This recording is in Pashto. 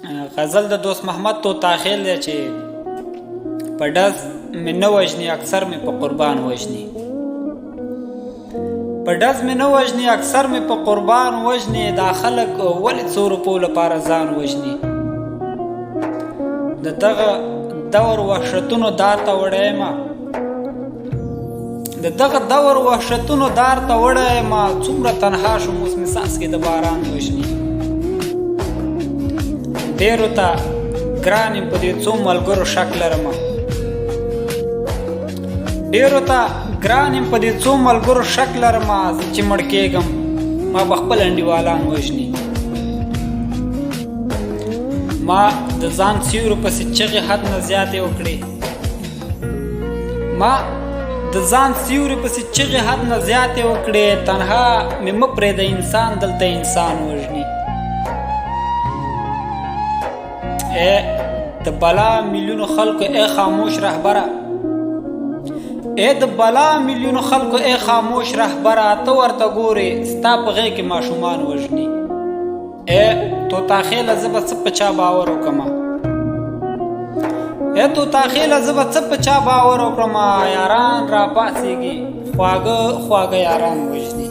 غزل د دوست محمد طوطاخیل دی چې په ډز مې نه وژني اکثر مې په قربان وژني، په ډز مې نه وژني اکثر مې په قربان وژني، دا خلک ولې څو روپو لپاره ځان وژني. د دغه دور وحشتونو دار ته وړی یم، د دغه دور وحشتونو دار ته وړی یم، څومره تنها شوم اوس مې څاڅکي د باران وژني. ډېرو ته ګران یم په دې څو ملګرو شک لرمه، ډېرو ته ګران یم په دې څو ملګرو شک لرمه، زه چې مړ کېږم ما به خپل انډیوالان وژني. ما د ځان سیورو پسې چغې حد نه زیاتې وکړې، ما د ځان سیوري پسې چغې حد نه زیاتې وکړې، تنها مې مه پرېږده انسان دلته انسان وژني. ای د بلا میلیونو خلکو ای خاموش رهبره، ای د بلا میلیونو خلکو ای خاموش رهبره، ته ورته ګورې ستا په غېږ کې ماشومان وژني. ای طوطاخیله زه به څه په چا باور وکړمه، ای طوطاخیله زه به څه په چا باور وکړمه، یاران را پاڅېږي خواږه خواږه یاران وژني.